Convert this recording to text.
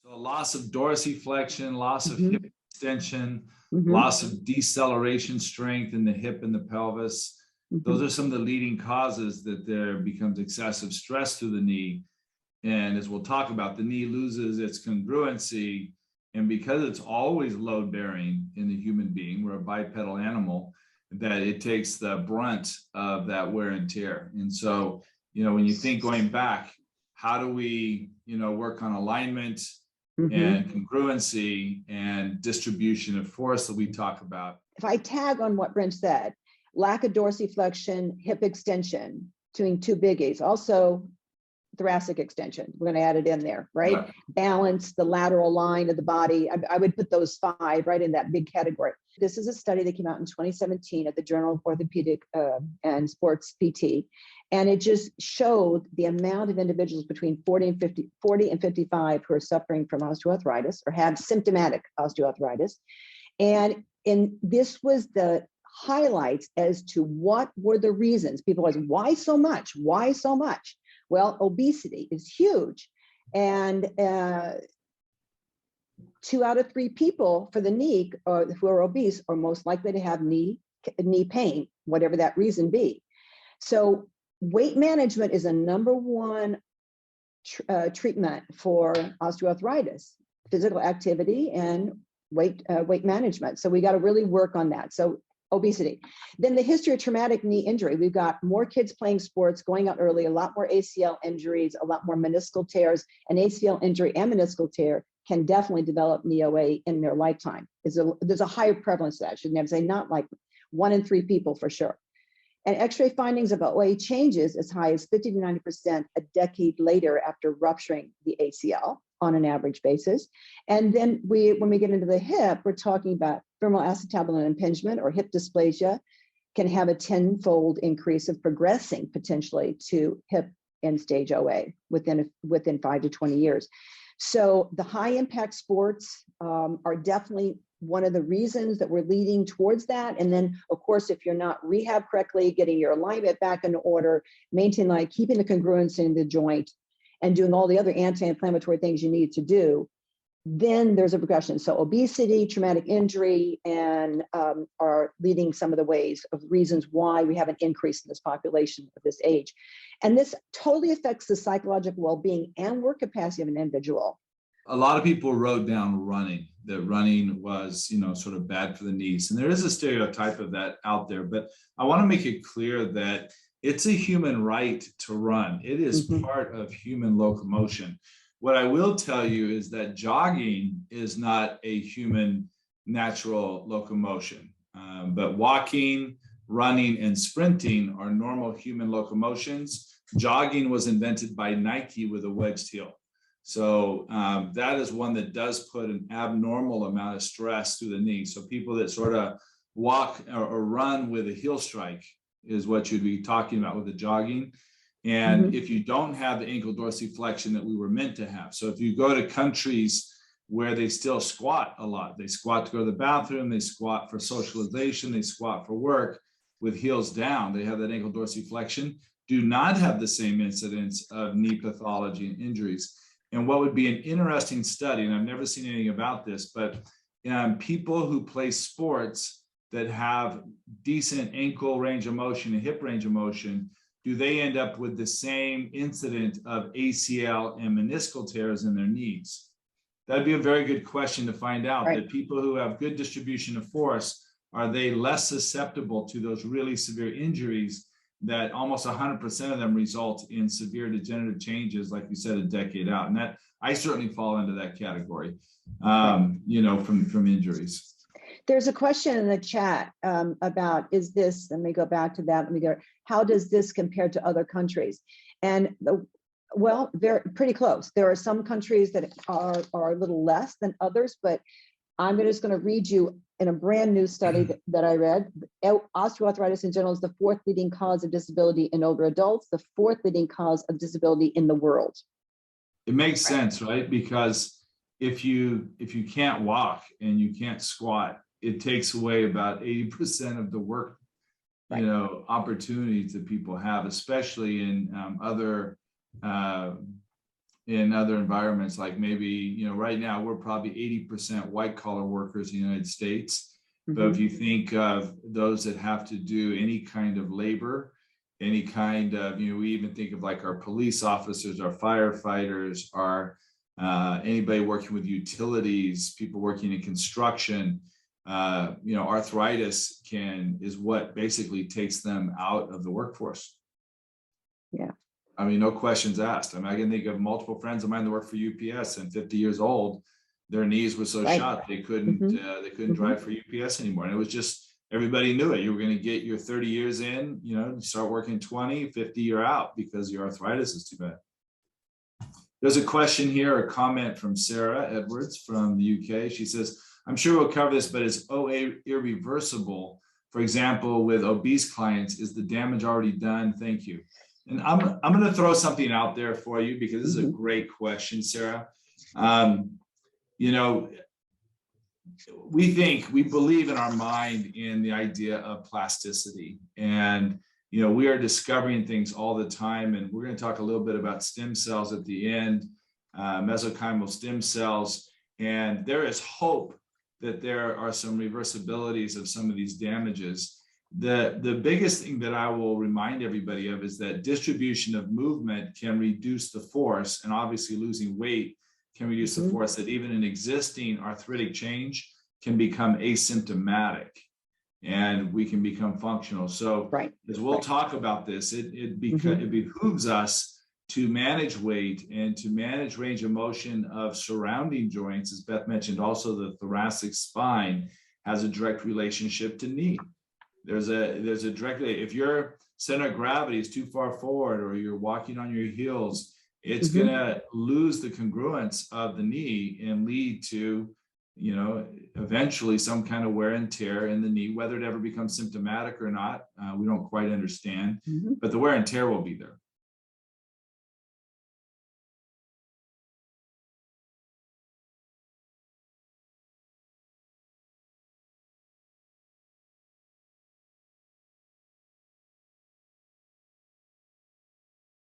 So loss of dorsiflexion, loss of hip extension, Mhm. loss of deceleration strength in the hip and the pelvis. Those Mhm. are some of the leading causes that there becomes excessive stress through the knee. And as we'll talk about, the knee loses its congruency. And because it's always load bearing in the human being, we're a bipedal animal, that it takes the brunt of that wear and tear. And so, when you think going back, how do we, work on alignment and congruency and distribution of force that we talk about? If I tag on what Brent said, lack of dorsiflexion, hip extension, doing two biggies. Also, thoracic extension. We're going to add it in there, right? Yeah. Balance, the lateral line of the body. I would put those 5 right in that big category. This is a study that came out in 2017 at the Journal of Orthopedic and Sports PT. And it just showed the amount of individuals between 40 and 55 who are suffering from osteoarthritis or have symptomatic osteoarthritis. And this was the highlights as to what were the reasons. People are like, why so much? Why so much? Well, obesity is huge. And 2 out of 3 people for the knee who are obese are most likely to have knee pain, whatever that reason be. So weight management is a #1 treatment for osteoarthritis, physical activity and weight management. So we got to really work on that. So obesity. Then the history of traumatic knee injury. We've got more kids playing sports, going out early, a lot more ACL injuries, a lot more meniscal tears. An ACL injury and meniscal tear can definitely develop knee OA in their lifetime. There's a higher prevalence of that. I should never say not like 1 in 3 people for sure. And X-ray findings of OA changes as high as 50 to 90% a decade later after rupturing the ACL on an average basis. And then when we get into the hip, we're talking about femoral acetabular impingement or hip dysplasia can have a 10-fold increase of progressing potentially to hip end-stage OA within 5 to 20 years. So the high-impact sports are definitely one of the reasons that we're leading towards that. And then, of course, if you're not rehab correctly, getting your alignment back in order, maintaining, keeping the congruency in the joint, and doing all the other anti-inflammatory things you need to do, then there's a progression. So obesity, traumatic injury, and are leading some of the ways of reasons why we have an increase in this population of this age. And this totally affects the psychological well-being and work capacity of an individual. A lot of people wrote down running, that running was, sort of bad for the knees. And there is a stereotype of that out there, but I want to make it clear that it's a human right to run. It is part of human locomotion. What I will tell you is that jogging is not a human natural locomotion, but walking, running, and sprinting are normal human locomotions. Jogging was invented by Nike with a wedged heel. So that is one that does put an abnormal amount of stress through the knee. So people that sort of walk or run with a heel strike is what you'd be talking about with the jogging. And if you don't have the ankle dorsiflexion that we were meant to have. So if you go to countries where they still squat a lot, they squat to go to the bathroom, they squat for socialization, they squat for work with heels down, they have that ankle dorsiflexion, do not have the same incidence of knee pathology and injuries. And what would be an interesting study, and I've never seen anything about this, but people who play sports that have decent ankle range of motion and hip range of motion, do they end up with the same incident of ACL and meniscal tears in their knees? That'd be a very good question to find out. That people who have good distribution of force, are they less susceptible to those really severe injuries that almost 100% of them result in severe degenerative changes, like you said, a decade out? And that I certainly fall into that category, from injuries. There's a question in the chat about, is this, let me go back to that, how does this compare to other countries? And well, they're pretty close. There are some countries that are a little less than others, but I'm just going to read you in a brand new study that I read. Osteoarthritis in general is the 4th leading cause of disability in older adults, the 4th leading cause of disability in the world. It makes sense, right? Because if you can't walk and you can't squat, it takes away about 80% of the work, opportunities that people have, especially in other in other environments, like maybe, you know, right now we're probably 80% white collar workers in the United States. But if you think of those that have to do any kind of labor, any kind of, you know, we even think of like our police officers, our firefighters, our anybody working with utilities, people working in construction, you know, arthritis is what basically takes them out of the workforce. Yeah. I mean, no questions asked. I mean, I can think of multiple friends of mine that work for UPS and 50 years old, their knees were so shot they couldn't drive for UPS anymore. And it was just, everybody knew it. You were going to get your 30 years in, you know, start working 20, 50, you're out because your arthritis is too bad. There's a question here, a comment from Sarah Edwards from the UK. She says, I'm sure we'll cover this, but is OA irreversible? For example, with obese clients, is the damage already done? Thank you. And I'm going to throw something out there for you because this is a great question, Sarah. You know, we believe in our mind in the idea of plasticity, and you know, we are discovering things all the time, and we're going to talk a little bit about stem cells at the end, mesenchymal stem cells, and there is hope that there are some reversibilities of some of these damages. The biggest thing that I will remind everybody of is that distribution of movement can reduce the force, and obviously losing weight can reduce the force, that even an existing arthritic change can become asymptomatic and we can become functional. So as we'll talk about this, it behooves us to manage weight and to manage range of motion of surrounding joints. As Beth mentioned, also the thoracic spine has a direct relationship to knee. There's a direct, if your center of gravity is too far forward or you're walking on your heels, it's going to lose the congruence of the knee and lead to, you know, eventually some kind of wear and tear in the knee, whether it ever becomes symptomatic or not. We don't quite understand, but the wear and tear will be there.